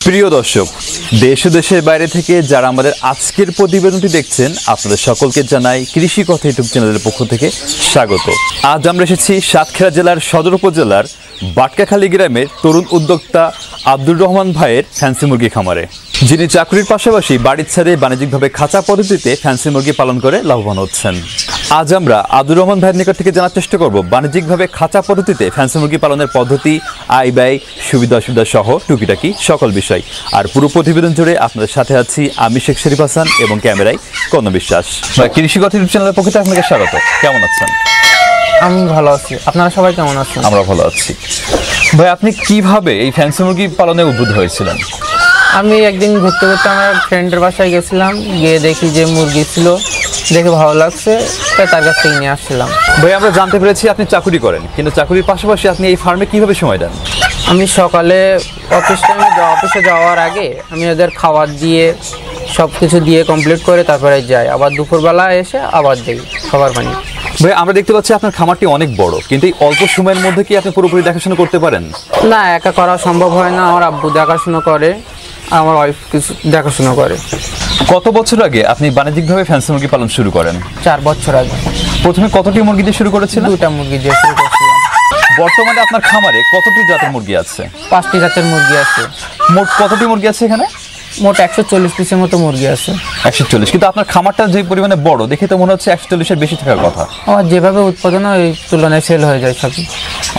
প্রিয় দর্শক, দেশ ও দেশের বাইরে থেকে যারা আমাদের আজকের প্রতিবেদনটি দেখছেন, আপনাদের সকলকে জানাই কৃষি কথা ইউটিউব চ্যানেলের পক্ষ থেকে স্বাগত। আজ আমরা এসেছি সাতক্ষীরা জেলার সদর উপজেলার বাটকাখালী গ্রামের তরুণ উদ্যোক্তা আব্দুর রহমান ভাইয়ের ফ্যান্সি মুরগি খামারে, যিনি চাকরির পাশাপাশি বাড়ির ছাদে বাণিজ্যিকভাবে খাঁচা পদ্ধতিতে ফ্যান্সি মুরগি পালন করে লাভবান হচ্ছেন। আজ আমরা আব্দুর রহমান ভাইয়ের নিকট থেকে জানার চেষ্টা করব বাণিজ্যিকভাবে খাঁচা পদ্ধতিতে ফ্যান্সি মুরগি পালনের পদ্ধতি, আয় ব্যয়, সুবিধা অসুবিধা সহ টুকিটাকি সকল বিষয়। আর পুরো প্রতিবেদন জুড়ে আপনাদের সাথে আছি আমি শেখ শরীফ হাসান এবং ক্যামেরায় কর্ণ বিশ্বাস। কৃষি কথা ইউটিউব চ্যানেলের পক্ষ থেকে আপনাকে স্বাগত। কেমন আছেন? আমি ভালো আছি, আপনারা সবাই কেমন আছেন? আমরা ভালো আছি। ভাই, আপনি কিভাবে এই ফ্যান্সি মুরগি পালনে উদ্বুদ্ধ হয়েছিলেন? আমি একদিন ঘুরতে ঘুরতে আমার ফ্রেন্ডের বাসায় গেছিলাম, গিয়ে দেখি যে মুরগি ছিল, দেখে ভালো লাগছে, তাই তার কাছ থেকে নিয়ে আসছিলাম। ভাই, আমরা জানতে পেরেছি আপনি চাকরি করেন, কিন্তু চাকরির পাশাপাশি আপনি এই ফার্মে কিভাবে সময় দেন? আমি সকালে অফিসে যাওয়ার আগে আমি ওদের খাবার দিয়ে সব কিছু দিয়ে কমপ্লিট করে তারপরে যাই, আবার দুপুরবেলা এসে আবার দিই খাবার পানি। ভাই, আমরা দেখতে পাচ্ছি আপনার খামারটি অনেক বড়, কিন্তু এই অল্প সময়ের মধ্যে কি আপনি পুরোপুরি দেখাশোনা করতে পারেন? না, একা করা সম্ভব হয় না। আমার আব্বু দেখাশোনা করে, আমার ওয়াইফ কিছু দেখাশোনা করে। কত বছর আগে আপনি বাণিজ্যিকভাবে ফ্যান্সি মুরগি পালন শুরু করেন? 4 বছর আগে। প্রথমে কতটি মুরগি দিয়ে শুরু করেছিলেন? 2টা মুরগি দিয়ে শুরু করেছিলাম। বর্তমানে আপনার খামারে কতটি জাতের মুরগি আছে? 5টি জাতের মুরগি আছে। মোট কতটি মুরগি আছে এখানে? মোট 140 পিসের মতো মুরগি আছে। 140? কিন্তু আপনার খামারটা যে পরিমাণে বড়, দেখে তো মনে হচ্ছে 140-এর বেশি থাকার কথা। আমার যেভাবে উৎপাদন হয় ওই তুলনায় সেল হয়ে যায় সবই।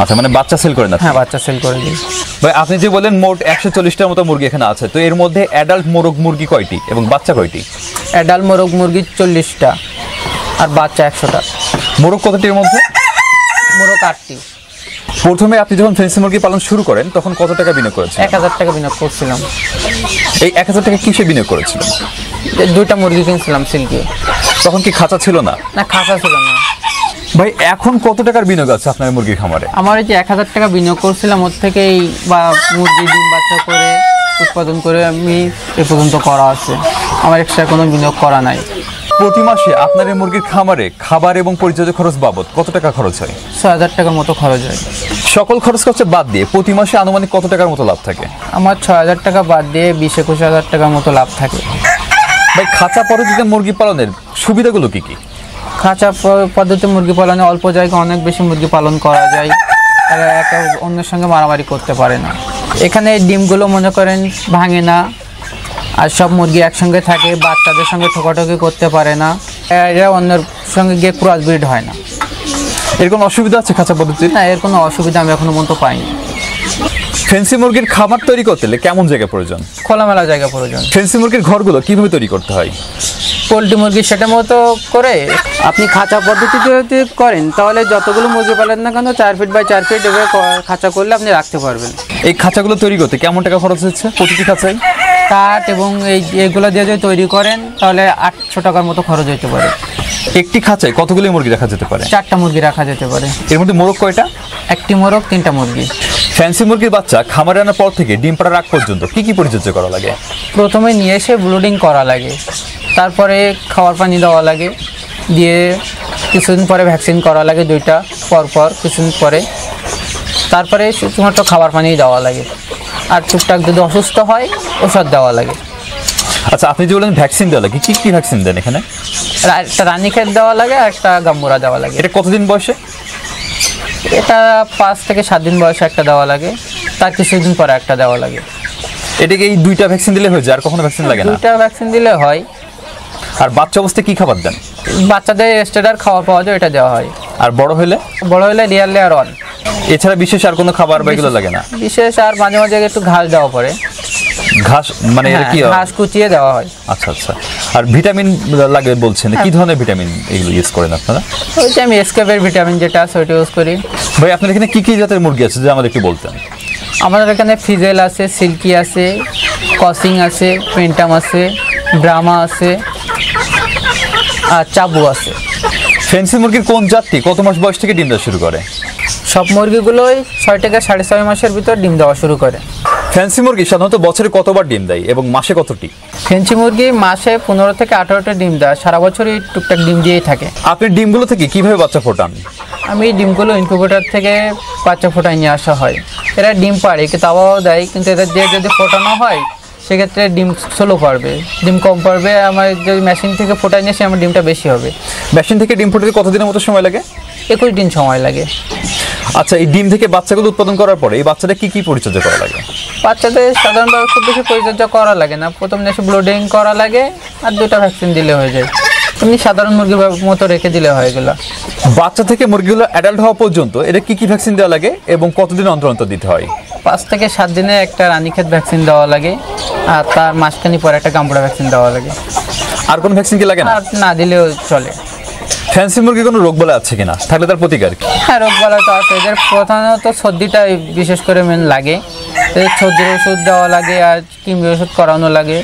আচ্ছা, মানে বাচ্চা সেল করেন না? হ্যাঁ, বাচ্চা সেল করে দিই। ভাই, আপনি যে বলেন মোট 140টার মতো মুরগি এখানে আছে, তো এর মধ্যে অ্যাডাল্ট মোরগ মুরগি কয়টি এবং বাচ্চা কয়টি? অ্যাডাল্ট মোরগ মুরগি 40টা আর বাচ্চা 100টা। মোরগ কতটির মধ্যে? মোরগ 8টি। প্রথমে আপনি যখন ফ্যান্সি মুরগি পালন শুরু করেন তখন কত টাকা বিনিয়োগ করেছেন? 1000 টাকা বিনিয়োগ করছিলাম। এই 1000 টাকা কিসে বিনিয়োগ করেছিলেন? 2টা মুরগি কিনছিলাম সিল্কি। তখন কি খাঁচা ছিল না? না, খাঁচা ছিল না। ভাই, এখন কত টাকার বিনিয়োগ আছে আপনার মুরগির খামারে? আমার এই যে 1000 টাকা বিনিয়োগ করছিলাম, ওর থেকেই বা মুরগি ডিম বাচ্চা করে উৎপাদন করে আমি এ পর্যন্ত করা আছে। আমার এক্সট্রা কোনো বিনিয়োগ করা নাই। প্রতি মাসে আপনার এই মুরগির খামারে খাবার এবং পরিচর্যা খরচ বাবদ কত টাকা খরচ হয়? 6000 টাকার মতো খরচ হয়। সকল খরচ খরচা বাদ দিয়ে প্রতি মাসে আনুমানিক কত টাকার মতো লাভ থাকে? আমার 6000 টাকা বাদ দিয়ে 20-21 টাকার মতো লাভ থাকে। ভাই, খাঁচা পদ্ধতিতে মুরগি পালনের সুবিধাগুলো কি কি? খাঁচা পদ্ধতি মুরগি পালনে অল্প জায়গায় অনেক বেশি মুরগি পালন করা যায়, তারা একে অন্যের সঙ্গে মারামারি করতে পারে না। এখানে ডিমগুলো মনে করেন ভাঙে না, আর সব মুরগি একসঙ্গে থাকে, বাচ্চাদের সঙ্গে ঠোকাঠকি করতে পারে না, এরা অন্যের সঙ্গে গিয়ে ক্রস ব্রিড হয় না। এর কোনো অসুবিধা আছে খাঁচা পদ্ধতি? না, এর কোনো অসুবিধা আমি এখনো পর্যন্ত পাইনি। ফ্যান্সি মুরগির খাবার তৈরি করতে হলে কেমন জায়গা প্রয়োজন? খোলামেলা জায়গা প্রয়োজন। ফ্যান্সি মুরগির ঘরগুলো কিভাবে তৈরি করতে হয়? পোলট্রি মুরগি সেটা মতো করে আপনি খাঁচা পদ্ধতিতে যদি করেন তাহলে যতগুলো মুরগি পালেন না কেন 4 ফিট বাই 4 ফিট এভাবে খাঁচা করলে আপনি রাখতে পারবেন। এই খাঁচাগুলো তৈরি করতে কেমন টাকা খরচ হচ্ছে প্রতিটি খাঁচায়? কাঠ এবং এইগুলো দিয়ে যদি তৈরি করেন তাহলে 800 টাকার মতো খরচ হতে পারে। একটি খাঁচায় কতগুলো মুরগি রাখা যেতে পারে? 4টা মুরগি রাখা যেতে পারে। এর মধ্যে মোরগ কয়টা? 1টি মোরগ, 3টা মুরগি। ফ্যান্সি মুরগির বাচ্চা খামারে আনার পর থেকে ডিম পাড়ার আগ পর্যন্ত কি কি পরিচর্যা করা লাগে? প্রথমে নিয়ে এসে ব্লুডিং করা লাগে, তারপরে খাবার পানি দেওয়া লাগে, দিয়ে কিছুদিন পরে ভ্যাকসিন করা লাগে 2টা পর কিছুদিন পরে, তারপরে শুধুমাত্র খাবার পানি দেওয়া লাগে, আর টুকটাক যদি অসুস্থ হয় ওষুধ দেওয়া লাগে। আচ্ছা, আপনি যে বলেন ভ্যাকসিন দেওয়া লাগে, কি কি ভ্যাকসিন দেন এখানে? একটা রানীক্ষেত দেওয়া লাগে আর একটা গাম্বুরা দেওয়া লাগে। এটা কতদিন বয়সে? এটা 5 থেকে 7 দিন বয়সে একটা দেওয়া লাগে, তার কিছুদিন পরে একটা দেওয়া লাগে। এটাকে এই 2টা ভ্যাকসিন দিলে হয়ে যায়, আর কখনো ভ্যাকসিন লাগে না? 2টা ভ্যাকসিন দিলে হয়। আর বাচ্চা অবস্থায় কি খাবার দেন? বাচ্চাদের স্টেডার খাওয়া পাওয়া যায়, এটা দেওয়া হয়। আর বড় হলে রিয়াল লেয়ার 1। এছাড়া বিশেষ আর কোনো খাবার বা এগুলো লাগে না? বিশেষ আর মাঝে মাঝে একটু ঘাস দেওয়া পড়ে। ঘাস মানে কি? ঘাস কুচিয়ে দেওয়া হয়। আচ্ছা আচ্ছা। আর ভিটামিন লাগে বলছেন, কি ধরনের ভিটামিন এগুলো ইউজ করেন আপনারা? ওই যে আমি এসকেপের ভিটামিন যেটা আছে ওইটা ইউজ করি। ভাই, আপনার এখানে কি কি জাতের মুরগি আছে যে আমাদের একটু বলতেন? আমাদের এখানে ফিজেল আছে, সিল্কি আছে, কসিং আছে, পেন্টাম আছে, ব্রাহ্মা আছে, আর চাবু আছে। ফ্যান্সি মুরগির কোন জাতটি কত মাস বয়স থেকে ডিম দেওয়া শুরু করে? সব মুরগিগুলোই 6 থেকে 6.5 মাসের ভিতর ডিম দেওয়া শুরু করে। ফ্যান্সি মুরগি সাধারণত বছরে কতবার ডিম দেয় এবং মাসে কতটি? ফেন্সি মুরগি মাসে 15 থেকে 18টা ডিম দেয়, সারা বছরই টুকটাক ডিম দিয়েই থাকে। আপনি ডিমগুলো থেকে কিভাবে বাচ্চা ফোটান? আমি ডিমগুলো ইনকিউবেটর থেকে বাচ্চা ফোটায় নিয়ে আসা হয়। এরা ডিম পারে, তাওয়াও দেয়, কিন্তু এদের দিয়ে যদি ফোটানো হয় সেক্ষেত্রে ডিম স্লো পারবে, ডিম কম পারবে। আমার যদি মেশিন থেকে ফোটাই নিয়ে আসে আমার ডিমটা বেশি হবে। মেশিন থেকে ডিম ফুটাতে কতদিনের মতো সময় লাগে? 21 দিন সময় লাগে। আচ্ছা, এই ডিম থেকে বাচ্চাগুলো উৎপাদন করার পরে এই বাচ্চাটা কি পরিচর্যা করা লাগে? বাচ্চাদের সাধারণভাবে খুব বেশি পরিচর্যা করা লাগে না, প্রথম দেশে ব্লোডিং করা লাগে আর 2টা ভ্যাকসিন দিলে হয়ে যায়। এমনি সাধারণ মুরগির মতো রেখে দিলে হয় এগুলো। বাচ্চা থেকে মুরগিগুলো অ্যাডাল্ট হওয়া পর্যন্ত এটা কি ভ্যাকসিন দেওয়া লাগে এবং কতদিন অন্তর অন্তর দিতে হয়? 5 থেকে 7 দিনে একটা রানীক্ষেত ভ্যাকসিন দেওয়া লাগে, আর তার মাসখানি পরে একটা গাম্বুড়া ভ্যাকসিন দেওয়া লাগে। আর কোনো ভ্যাকসিন কি লাগে না? আর না দিলেও চলে। ফ্যান্সি মুরগি কোনো রোগ বলা আছে কিনা, থাকলে তার প্রতিকার কি? হ্যাঁ, রোগ বলা তো আছে। এদের প্রধানত সর্দিটা বিশেষ করে মেন লাগে, এদের সর্দির ওষুধ দেওয়া লাগে আর কৃমি ওষুধ করানো লাগে।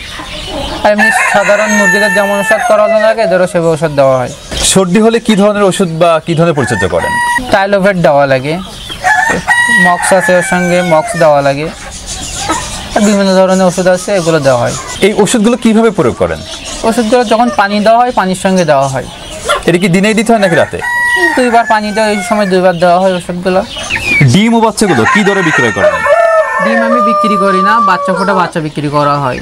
আর এমনি সাধারণ মুরগিদের যেমন ওষুধ করানো লাগে এদেরও সেভাবে ওষুধ দেওয়া হয়। সর্দি হলে কি ধরনের ওষুধ বা কি ধরনের পরিচর্যা করেন? টাইলোভেট দেওয়া লাগে, মক্স আছে ওর সঙ্গে, মক্স দেওয়া লাগে, আর বিভিন্ন ধরনের ওষুধ আছে, এগুলো দেওয়া হয়। এই ওষুধগুলো কিভাবে প্রয়োগ করেন? ওষুধগুলো যখন পানি দেওয়া হয় পানির সঙ্গে দেওয়া হয়। এটা কি দিনেই দিতে হয় নাকি রাতে? 2বার পানি দেওয়া, এই সময় 2বার দেওয়া হয় ওষুধগুলো। ডিম ও বাচ্চাগুলো কি দরে বিক্রয় করেন? ডিম আমি বিক্রি করি না, বাচ্চা ফোটা বাচ্চা বিক্রি করা হয়।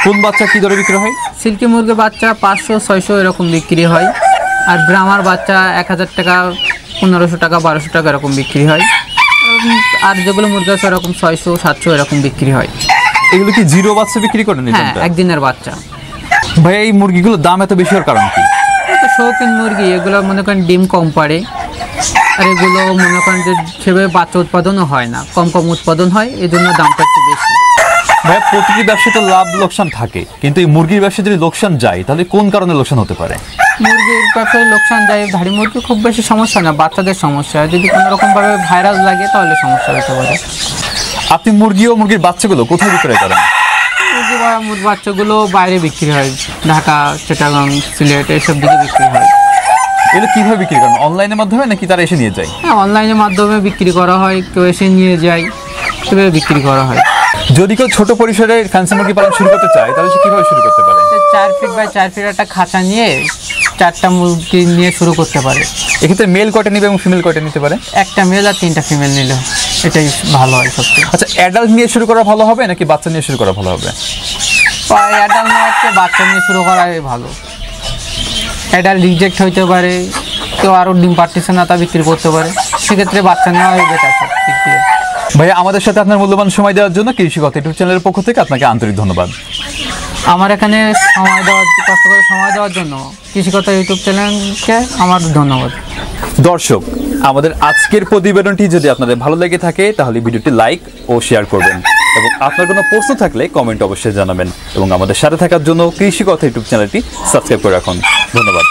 কোন বাচ্চা কি দরে বিক্রি হয়? সিল্কি মুরগির বাচ্চা 500-600 এরকম বিক্রি হয়, আর ব্রাহ্মার বাচ্চা 1000 টাকা, 1500 টাকা, 1200 টাকা এরকম বিক্রি হয়। আর যেগুলো মুরগি আছে এরকম 600-700 এরকম বিক্রি হয়। এগুলো কি জিরো বাচ্চা বিক্রি করেন? হ্যাঁ, একদিনের বাচ্চা। ভাই, এই মুরগিগুলোর দাম এত বেশি হওয়ার কারণ কি? শৌখিন মুরগি, এগুলো মনে করেন ডিম কম পারে, আর এগুলো মনে করেন যে সেভাবে বাচ্চা উৎপাদনও হয় না, কম উৎপাদন হয়, এই জন্য দামটা একটু বেশি। ভাই, প্রতিটি ব্যবসায় তো লাভ লোকসান থাকে, কিন্তু এই মুরগির ব্যবসায় যদি লোকসান যায় তাহলে কোন কারণে লোকসান হতে পারে? মুরগির ব্যবসায় লোকসান যায়, ধাড়ি মুরগি খুব বেশি সমস্যা না, বাচ্চাদের সমস্যা। যদি কোনো রকমভাবে ভাইরাস লাগে তাহলে সমস্যা হতে পারে। আপনি মুরগি ও মুরগির বাচ্চাগুলো কোথায় বিক্রয় করেন? মুরগি বা মুরগির বাচ্চাগুলো বাইরে বিক্রি হয়, ঢাকা, চিটাগাং, সিলেট এইসব দিকে বিক্রি হয়। এগুলো কিভাবে বিক্রি করেন? অনলাইনের মাধ্যমে নাকি তারা এসে নিয়ে যায়? হ্যাঁ, অনলাইনের মাধ্যমে বিক্রি করা হয়, কেউ এসে নিয়ে যায়, সেভাবে বিক্রি করা হয়। যদি কেউ ছোট পরিসরে ফ্যান্সি মুরগি পালন শুরু করতে চায় তাহলে সে কিভাবে শুরু করতে পারে? 4 ফিট বাই 4 ফিট একটা খাঁচা নিয়ে 4টা মুরগি নিয়ে শুরু করতে পারে। এক্ষেত্রে মেল কয়টা নিবে এবং ফিমেল কয়টা নিতে পারে? একটা মেল আর 3টা ফিমেল নিলে এটাই ভালো হয় সবচেয়ে। আচ্ছা, অ্যাডাল্ট নিয়ে শুরু করা ভালো হবে নাকি বাচ্চা নিয়ে শুরু করা ভালো হবে? অ্যাডাল্ট না হচ্ছে বাচ্চা নিয়ে শুরু করাই ভালো। অ্যাডাল্ট রিজেক্ট হইতে পারে, কেউ আরও ডিম পারতেছে না তা বিক্রি করতে পারে, সেক্ষেত্রে বাচ্চা নেওয়াই বেটার সব দিক দিয়ে। ভাইয়া, আমাদের সাথে আপনার মূল্যবান সময় দেওয়ার জন্য কৃষি কথা ইউটিউব চ্যানেলের পক্ষ থেকে আপনাকে আন্তরিক ধন্যবাদ। আমার এখানে কষ্ট করে সময় দেওয়ার জন্য কৃষিকথা ইউটিউব চ্যানেলকে আমার ধন্যবাদ। দর্শক, আমাদের আজকের প্রতিবেদনটি যদি আপনাদের ভালো লেগে থাকে তাহলে ভিডিওটি লাইক ও শেয়ার করবেন এবং আপনার কোনো প্রশ্ন থাকলে কমেন্ট অবশ্যই জানাবেন এবং আমাদের সাথে থাকার জন্য কৃষি কথা ইউটিউব চ্যানেলটি সাবস্ক্রাইব করে রাখুন। ধন্যবাদ।